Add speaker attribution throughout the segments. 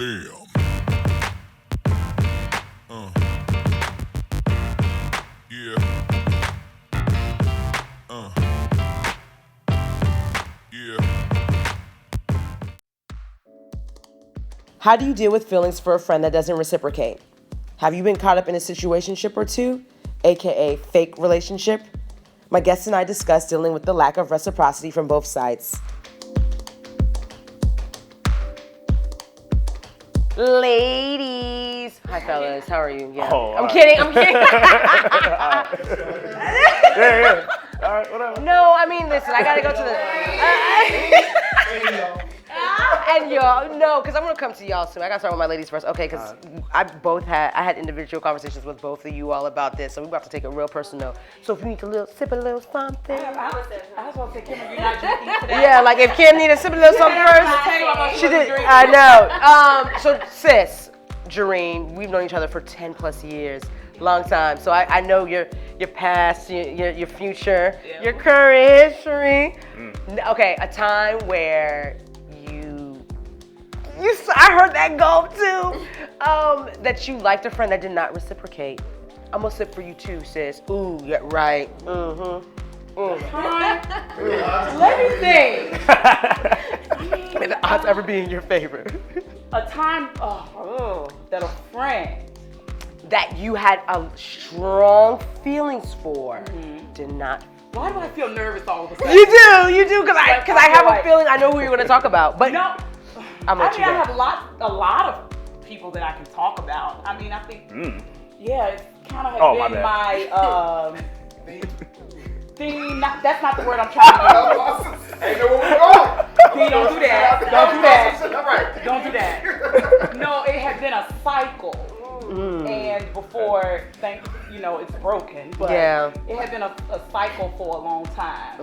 Speaker 1: Damn. Yeah. Yeah.
Speaker 2: How do you deal with feelings for a friend that doesn't reciprocate? Have you been caught up in a situationship or two, aka fake relationship? My guests and I discuss dealing with the lack of reciprocity from both sides. Ladies. Hi, fellas. How are you? Yeah.
Speaker 3: Oh,
Speaker 2: I'm
Speaker 3: right.
Speaker 2: kidding. I'm kidding.
Speaker 3: Yeah. All right, whatever.
Speaker 2: No, I mean, listen, I gotta go to the. And y'all, no, because I'm gonna come to y'all soon. I gotta start with my ladies first. Okay, because I had individual conversations with both of you all about this, so we're about to take it real personal. So if you need to sip a little something.
Speaker 4: I was gonna say, Kim, you're not drinking today.
Speaker 2: Yeah, like if Kim needed to sip a little something first. She did. I know. So sis, Jareen, we've known each other for 10 plus years, long time. So I know your past, your future, your current history. Okay, a time where I heard that go too. That you liked a friend that did not reciprocate. I'm gonna sip for you too, sis. Ooh, yeah, right.
Speaker 4: Let me think.
Speaker 2: May the odds ever be in your favor.
Speaker 4: A time that a friend
Speaker 2: That you had a strong feelings for did not.
Speaker 4: Why do I feel nervous all of a sudden?
Speaker 2: You do, because I have a feeling I know who you're gonna talk about. But
Speaker 4: No,
Speaker 2: I'm
Speaker 4: I
Speaker 2: let you
Speaker 4: mean, I
Speaker 2: go.
Speaker 4: have a lot of people that I can talk about. I mean, I think, yeah, it's kind of been my thing. That's not the word I'm trying to use.
Speaker 5: Hey, know where we're going.
Speaker 4: See, don't do that. Don't do that.
Speaker 5: All right.
Speaker 4: Don't do that. No, it had been a cycle. And before, it's broken. But
Speaker 2: Yeah.
Speaker 4: it had been a cycle for a long time.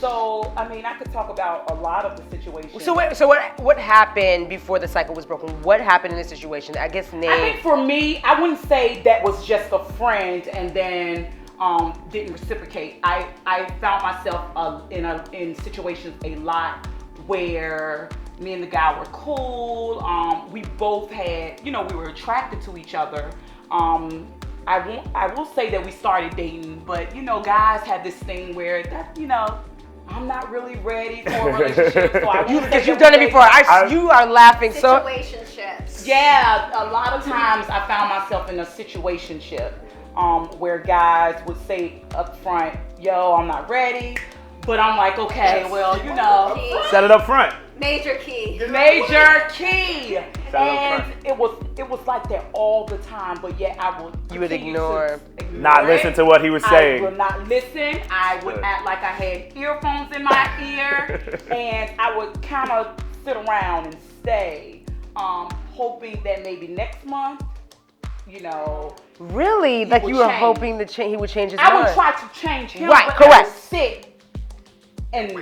Speaker 4: So, I mean, I could talk about a lot of the situations.
Speaker 2: So what happened before the cycle was broken? What happened in this situation? I guess
Speaker 4: I think for me, I wouldn't say that was just a friend and then didn't reciprocate. I found myself in situations a lot where me and the guy were cool. We both had, we were attracted to each other. I will say that we started dating, but guys have this thing where that, I'm not really ready for a relationship. So I won't say
Speaker 2: because you've
Speaker 4: that
Speaker 2: done it
Speaker 4: we
Speaker 2: before. You are laughing so.
Speaker 6: Situationships.
Speaker 4: Yeah, a lot of times I found myself in a situationship where guys would say up front, yo, I'm not ready. But I'm like, okay, well,
Speaker 3: Set it up front.
Speaker 6: Major key.
Speaker 4: major key.
Speaker 3: Set it up
Speaker 4: And
Speaker 3: front.
Speaker 4: it was like that all the time, but yet I would
Speaker 2: You would
Speaker 4: continue
Speaker 2: ignore.
Speaker 4: to
Speaker 3: Not listen to what he was
Speaker 4: I
Speaker 3: saying.
Speaker 4: would not listen. I would act like I had earphones in my ear, and I would kind of sit around and stay, hoping that maybe next month,
Speaker 2: Really? Like
Speaker 4: would
Speaker 2: you were
Speaker 4: change.
Speaker 2: hoping that he would change his mind?
Speaker 4: I would try to change him.
Speaker 2: Right,
Speaker 4: but
Speaker 2: correct.
Speaker 4: I would sit and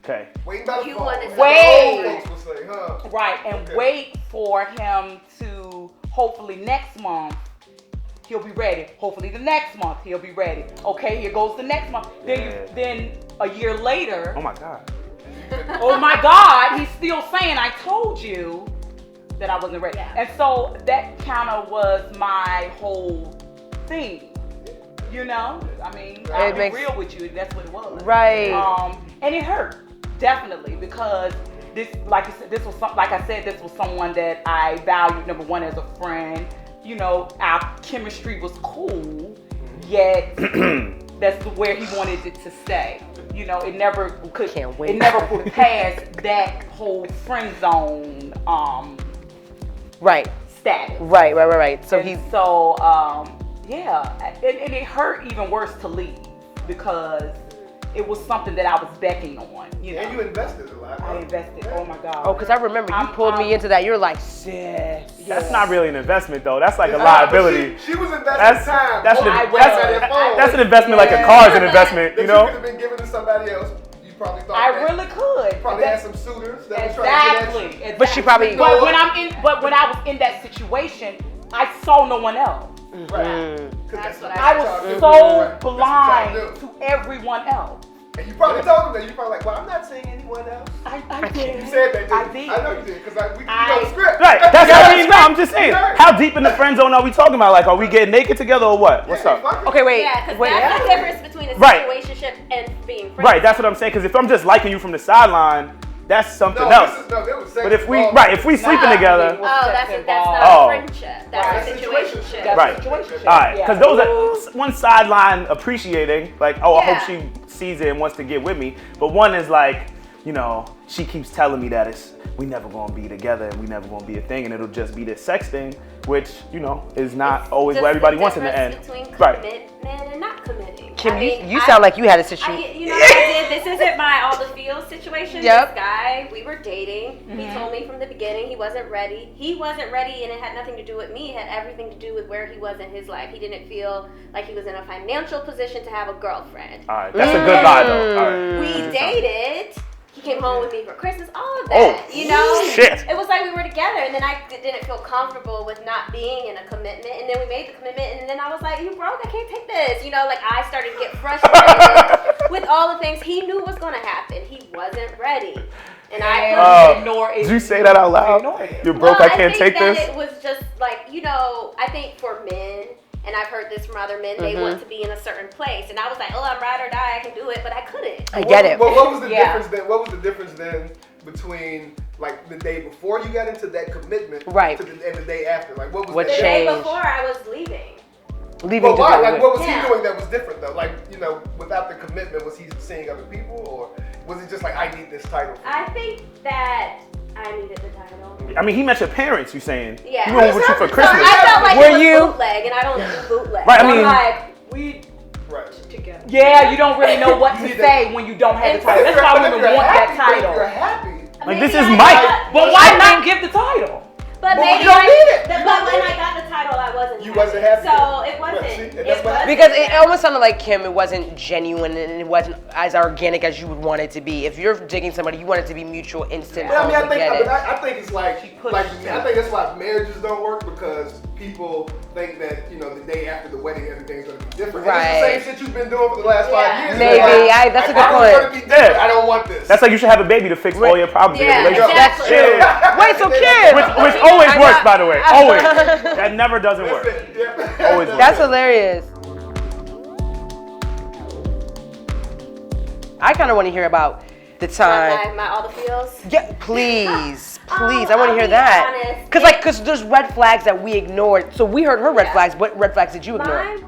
Speaker 3: Okay.
Speaker 5: Waiting by the
Speaker 6: You
Speaker 5: phone.
Speaker 6: wanted
Speaker 5: Like
Speaker 4: Wait.
Speaker 5: the old folks would say, huh?
Speaker 4: right and wait for him to hopefully next month. He'll be ready. Hopefully the next month he'll be ready. Okay, here goes the next month. Then a year later,
Speaker 3: Oh my God.
Speaker 4: oh my God, he's still saying, I told you that I wasn't ready.
Speaker 6: Yeah.
Speaker 4: And so that kind of was my whole thing. I mean, I'll be real with you, that's what it was.
Speaker 2: Right.
Speaker 4: And it hurt, definitely, because this, like I said, this was someone that I valued, number one, as a friend. Our chemistry was cool, yet that's where he wanted it to stay. It never could.
Speaker 2: Can't wait.
Speaker 4: It never put past that whole friend zone
Speaker 2: Right.
Speaker 4: status.
Speaker 2: Right. So
Speaker 4: And
Speaker 2: he's.
Speaker 4: yeah, and it hurt even worse to leave because it was something that I was becking on.
Speaker 5: And you invested a lot.
Speaker 4: I invested. Oh my God.
Speaker 2: Oh, because I remember you pulled me into that. You're like, sis.
Speaker 3: That's not really an investment though. That's like a
Speaker 5: But
Speaker 3: liability.
Speaker 5: She was investing
Speaker 3: That's
Speaker 5: time.
Speaker 3: that's
Speaker 5: Well,
Speaker 3: an,
Speaker 5: I
Speaker 3: that's,
Speaker 5: read that phone.
Speaker 3: that's an investment like a car's an investment,
Speaker 5: That
Speaker 3: you know?
Speaker 5: could have been given to somebody else. You probably thought
Speaker 4: I
Speaker 5: that.
Speaker 4: really could.
Speaker 5: Probably had some suitors that was trying to
Speaker 4: Exactly.
Speaker 5: get at you.
Speaker 2: But she probably.
Speaker 4: But when I was in that situation, I saw no one else.
Speaker 5: Right. 'Cause
Speaker 6: That's what
Speaker 4: I was
Speaker 5: y'all do.
Speaker 4: so
Speaker 5: Right. That's what y'all
Speaker 4: blind
Speaker 5: do.
Speaker 4: to everyone else.
Speaker 5: And you probably told him that. You probably like, well, I'm not seeing anyone else.
Speaker 4: I did.
Speaker 5: You said that, didn't
Speaker 4: I
Speaker 5: you?
Speaker 4: did.
Speaker 5: I know you did, because we got the script.
Speaker 3: Right. That's what I mean. No, I'm just saying.
Speaker 5: Right.
Speaker 3: How deep in the friend zone are we talking about? Like, are we getting naked together or what? What's up?
Speaker 2: Okay, wait.
Speaker 6: Yeah, because
Speaker 2: wait.
Speaker 6: that's the difference between a
Speaker 3: Right.
Speaker 6: situationship and being friends.
Speaker 3: Right. That's what I'm saying. Because if I'm just liking you from the sideline, that's something
Speaker 5: No,
Speaker 3: else.
Speaker 5: there was sex
Speaker 3: But if we
Speaker 5: involved.
Speaker 3: if we sleeping together,
Speaker 6: Oh, that's not
Speaker 3: Oh.
Speaker 6: a friendship. That's
Speaker 5: Right.
Speaker 6: a situationship.
Speaker 4: That's
Speaker 3: Right.
Speaker 4: a situationship.
Speaker 3: all right.
Speaker 4: Yeah.
Speaker 3: Because those are one sideline appreciating, like, oh, I hope
Speaker 6: Yeah.
Speaker 3: she sees it and wants to get with me. But one is like, you know, she keeps telling me that we never gonna be together and we never gonna be a thing, and it'll just be this sex thing, which, you know, is not always
Speaker 6: Just
Speaker 3: what everybody
Speaker 6: the
Speaker 3: wants in the
Speaker 6: difference
Speaker 3: end.
Speaker 6: between
Speaker 3: Right.
Speaker 6: commitment and not committing.
Speaker 2: Kim,
Speaker 6: I mean,
Speaker 2: you sound like you had a
Speaker 6: I,
Speaker 2: situation.
Speaker 6: you know what I did? This isn't my all the feels situation.
Speaker 2: Yep.
Speaker 6: This guy, we were dating. He told me from the beginning he wasn't ready. He wasn't ready, and it had nothing to do with me. It had everything to do with where he was in his life. He didn't feel like he was in a financial position to have a girlfriend.
Speaker 3: All right. That's a good vibe though. All right.
Speaker 6: We dated. He came home with me for Christmas, all of
Speaker 3: Oh,
Speaker 6: that, you know?
Speaker 3: shit.
Speaker 6: It was like we were together, and then I didn't feel comfortable with not being in a commitment, and then we made the commitment, and then I was like, you broke, I can't take this, you know? Like, I started to get frustrated with all the things he knew was gonna happen. He wasn't ready. And I
Speaker 3: Oh.
Speaker 4: Ignore it.
Speaker 3: Did you say that out loud?
Speaker 4: Ignore it.
Speaker 3: You're broke, I can't
Speaker 6: think
Speaker 3: take
Speaker 6: that
Speaker 3: this?
Speaker 6: it was just like, you know, I think for men, and I've heard this from other men, they want to be in a certain place. And I was like, oh, I'm ride or die, I can do it, but I couldn't.
Speaker 2: I get it.
Speaker 5: Well, what was the
Speaker 4: Yeah.
Speaker 5: difference then? What was the difference then between like the day before you got into that commitment,
Speaker 2: Right.
Speaker 5: and the day after? Like, what was
Speaker 2: What
Speaker 5: that?
Speaker 6: The day
Speaker 2: changed?
Speaker 6: before I was leaving.
Speaker 2: Leaving
Speaker 5: But
Speaker 2: to
Speaker 5: why?
Speaker 2: do
Speaker 5: Like,
Speaker 2: it.
Speaker 5: what was he
Speaker 6: Yeah.
Speaker 5: doing that was different though? Like, you know, without the commitment, was he seeing other people, or was it just like, I need this title?
Speaker 6: I think that I needed the title.
Speaker 3: I mean, he met your parents, you saying.
Speaker 6: Yeah.
Speaker 3: He went with you for
Speaker 6: So
Speaker 3: Christmas.
Speaker 6: I felt like
Speaker 2: Were
Speaker 6: it was
Speaker 2: you-
Speaker 6: bootleg, and I don't do bootleg.
Speaker 3: Right, I
Speaker 6: So
Speaker 3: mean-
Speaker 6: I'm like,
Speaker 4: We
Speaker 5: Right.
Speaker 6: together.
Speaker 4: Yeah, you don't really know what to
Speaker 5: You need
Speaker 4: say when you don't have the title.
Speaker 5: But
Speaker 4: That's why
Speaker 5: if
Speaker 4: women
Speaker 5: you're
Speaker 4: want that
Speaker 5: happy, but if you're
Speaker 4: title.
Speaker 5: happy.
Speaker 3: Like, this
Speaker 6: Maybe
Speaker 3: is
Speaker 6: I
Speaker 3: Mike.
Speaker 6: got-
Speaker 4: But why not give the title?
Speaker 6: But
Speaker 5: Well,
Speaker 6: maybe
Speaker 5: you don't
Speaker 6: I-
Speaker 5: need it.
Speaker 6: But when I got the title, I wasn't.
Speaker 5: You wasn't happy.
Speaker 6: So it
Speaker 5: Right,
Speaker 6: wasn't.
Speaker 5: see? And
Speaker 6: It
Speaker 5: that's what
Speaker 6: wasn't.
Speaker 2: Because it almost sounded like Kim, it wasn't genuine and it wasn't as organic as you would want it to be. If you're digging somebody, you want it to be mutual, instant.
Speaker 5: But I mean, I
Speaker 2: get it.
Speaker 5: think it's like I think that's why marriages don't work, because people think that, you know, the day after the wedding everything's gonna be different. And
Speaker 2: Right.
Speaker 5: it's the same shit you've been doing for the last 5 years.
Speaker 2: Maybe.
Speaker 5: You're like,
Speaker 2: That's a good
Speaker 5: I want
Speaker 2: point.
Speaker 5: it to be different.
Speaker 3: Yeah.
Speaker 5: I don't want this.
Speaker 3: That's like you should have a baby to fix all your problems in a
Speaker 6: Yeah,
Speaker 3: relationship.
Speaker 6: exactly.
Speaker 3: Yeah.
Speaker 2: Wait, so Kim.
Speaker 3: Which always
Speaker 2: I
Speaker 3: works,
Speaker 2: got-
Speaker 3: by the way. Always. That never doesn't
Speaker 5: That's
Speaker 3: work.
Speaker 5: it. Yeah.
Speaker 3: Always works.
Speaker 2: That's hilarious. I kind of want to hear about the time.
Speaker 6: My all the feels.
Speaker 2: Yeah, please, please.
Speaker 6: Oh,
Speaker 2: I want to
Speaker 6: I'll
Speaker 2: hear
Speaker 6: be
Speaker 2: that.
Speaker 6: honest.
Speaker 2: Cause there's red flags that we ignored. So we heard her red
Speaker 6: Yeah.
Speaker 2: flags. What red flags did you ignore?
Speaker 6: Mine